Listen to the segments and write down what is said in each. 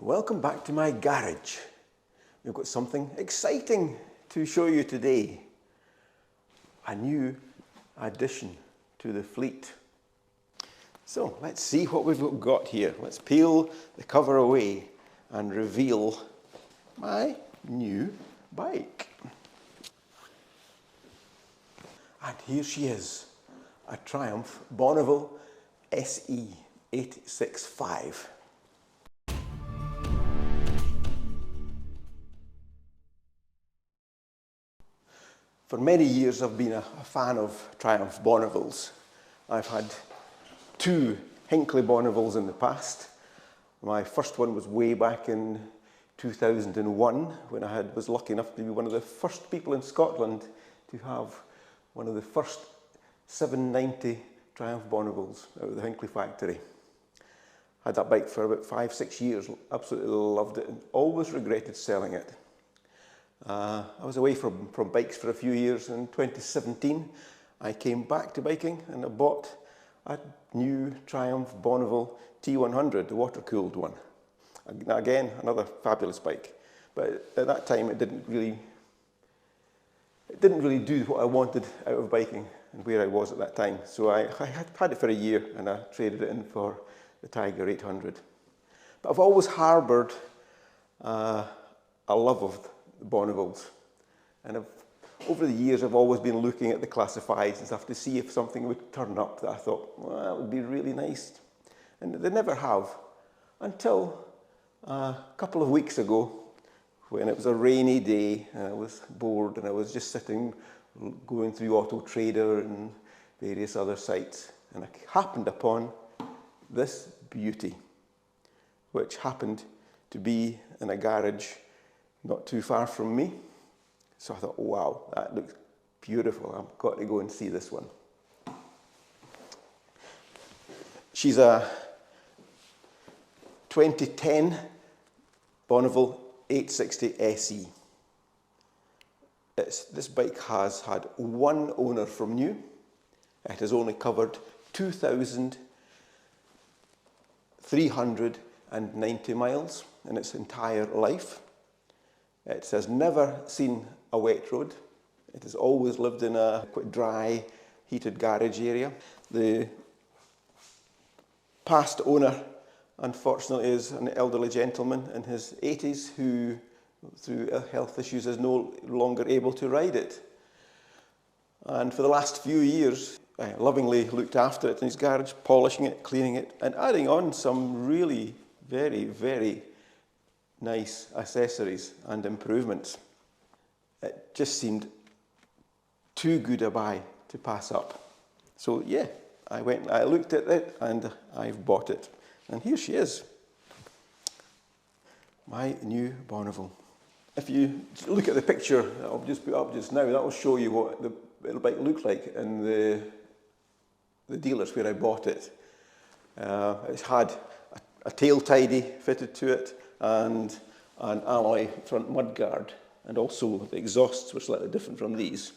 Welcome back to my garage. We've got something exciting to show you today. A new addition to the fleet. So let's see what we've got here. Let's peel the cover away and reveal my new bike. And here she is, a Triumph Bonneville SE 865. For many years I've been a fan of Triumph Bonnevilles. I've had two Hinckley Bonnevilles in the past. My first one was way back in 2001 when I was lucky enough to be one of the first people in Scotland to have one of the first 790 Triumph Bonnevilles out of the Hinckley factory. Had that bike for about 5-6 years, absolutely loved it and always regretted selling it. I was away from bikes for a few years. In 2017 I came back to biking and I bought a new Triumph Bonneville T100, the water-cooled one. Again, another fabulous bike, but at that time it didn't really do what I wanted out of biking and where I was at that time. So I had it for a year and I traded it in for the Tiger 800. But I've always harboured a love of the Bonnevilles, and over the years I've always been looking at the classifieds and stuff to see if something would turn up that I thought, well, that would be really nice, and they never have, until a couple of weeks ago when it was a rainy day and I was bored and I was just sitting going through Auto Trader and various other sites, and I happened upon this beauty, which happened to be in a garage not too far from me. So I thought, oh, wow, that looks beautiful. I've got to go and see this one. She's a 2010 Bonneville 860 SE. This bike has had one owner from new. It has only covered 2,390 miles in its entire life. It has never seen a wet road. It has always lived in a quite dry, heated garage area. The past owner, unfortunately, is an elderly gentleman in his 80s who, through health issues, is no longer able to ride it. And for the last few years, I lovingly looked after it in his garage, polishing it, cleaning it, and adding on some really very, very nice accessories and improvements. It just seemed too good a buy to pass up. So yeah, I looked at it and I've bought it. And here she is, my new Bonneville. If you look at the picture that I'll just put up just now, that will show you what the bike looked like in the dealers where I bought it. It's had a tail tidy fitted to it, and an alloy front mudguard, and also the exhausts were slightly different from these.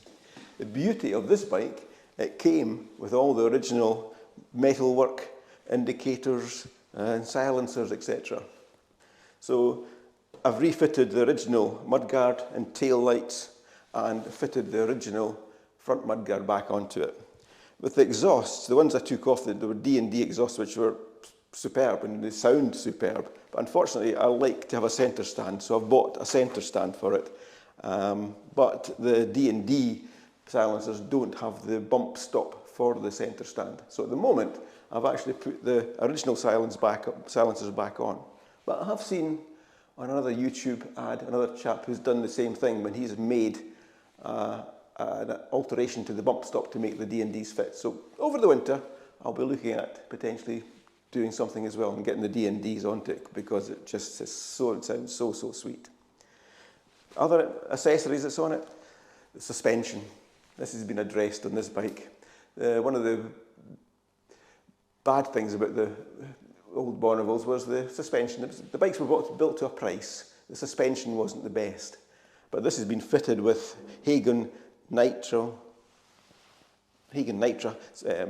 The beauty of this bike, it came with all the original metalwork, indicators and silencers, etc. So I've refitted the original mudguard and tail lights and fitted the original front mudguard back onto it. With the exhausts, the ones I took off, there were D&D exhausts which were superb and they sound superb, but unfortunately I like to have a centre stand, so I've bought a centre stand for it. But the D&D silencers don't have the bump stop for the centre stand. So at the moment I've actually put the original silencers back on. But I have seen on another YouTube ad another chap who's done the same thing when he's made an alteration to the bump stop to make the D&Ds fit. So over the winter I'll be looking at potentially doing something as well and getting the D&Ds onto it, because it just it sounds so sweet. Other accessories that's on it, the suspension. This has been addressed on this bike. One of the bad things about the old Bonnevilles was the suspension. The bikes were built to a price. The suspension wasn't the best. But this has been fitted with Hagen Nitra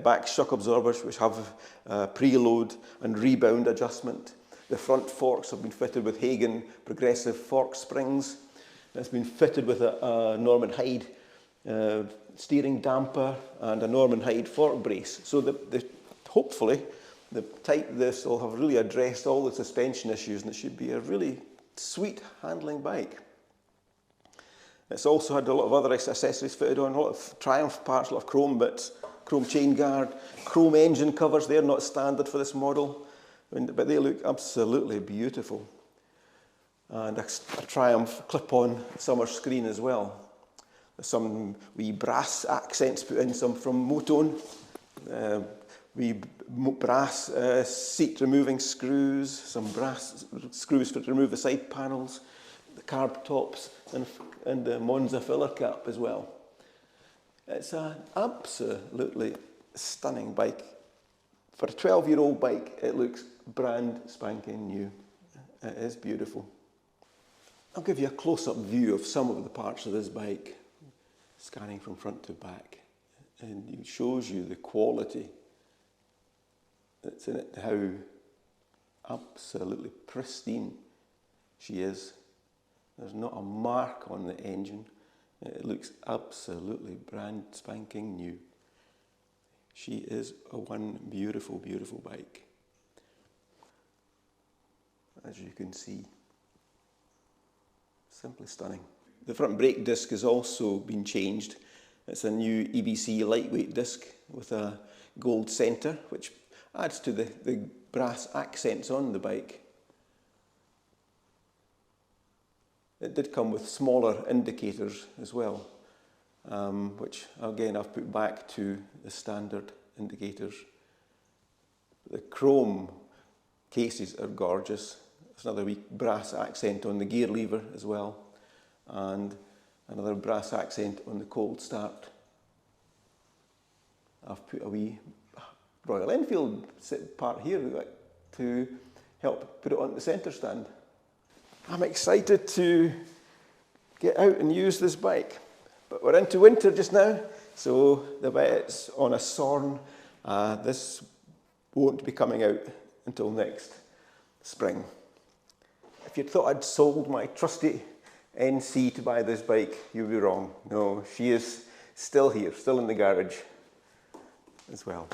back shock absorbers, which have preload and rebound adjustment. The front forks have been fitted with Hagen progressive fork springs. It's been fitted with a Norman Hyde steering damper and a Norman Hyde fork brace. So hopefully this will have really addressed all the suspension issues, and it should be a really sweet handling bike. It's also had a lot of other accessories fitted on, a lot of Triumph parts, a lot of chrome bits, chrome chain guard, chrome engine covers. They're not standard for this model, but they look absolutely beautiful. And a Triumph clip-on summer screen as well. There's some wee brass accents put in, some from Motone. Wee brass seat removing screws, some brass screws to remove the side panels, the carb tops, and the Monza filler cap as well. It's an absolutely stunning bike. For a 12-year-old bike, it looks brand spanking new. It is beautiful. I'll give you a close-up view of some of the parts of this bike, scanning from front to back, and it shows you the quality that's in it, how absolutely pristine she is. There's not a mark on the engine. It looks absolutely brand spanking new. She is one beautiful, beautiful bike. As you can see, simply stunning. The front brake disc has also been changed. It's a new EBC lightweight disc with a gold centre, which adds to the brass accents on the bike. It did come with smaller indicators as well, which again I've put back to the standard indicators. The chrome cases are gorgeous. There's another wee brass accent on the gear lever as well, and another brass accent on the cold start. I've put a wee Royal Enfield part here to help put it on the centre stand. I'm excited to get out and use this bike, but we're into winter just now, so the bike's on a Sorn. This won't be coming out until next spring. If you thought I'd sold my trusty NC to buy this bike, you'd be wrong. No, she is still here, still in the garage as well.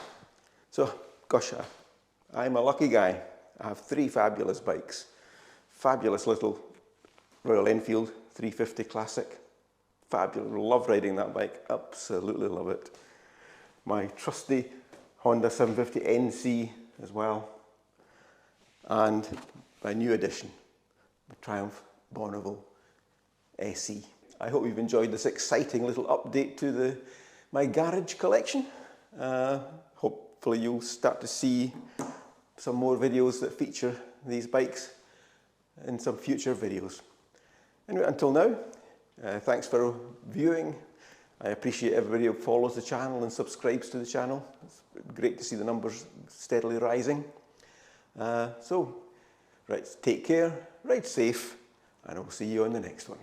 So, gosh, I'm a lucky guy. I have 3 fabulous bikes. Fabulous little Royal Enfield 350 Classic. Fabulous, love riding that bike, absolutely love it. My trusty Honda 750 NC as well. And my new addition, the Triumph Bonneville SE. I hope you've enjoyed this exciting little update to my garage collection. Hopefully you'll start to see some more videos that feature these bikes in some future videos. Anyway, until now, thanks for viewing. I appreciate everybody who follows the channel and subscribes to the channel. It's great to see the numbers steadily rising. So, right, take care, ride safe, and I'll see you on the next one.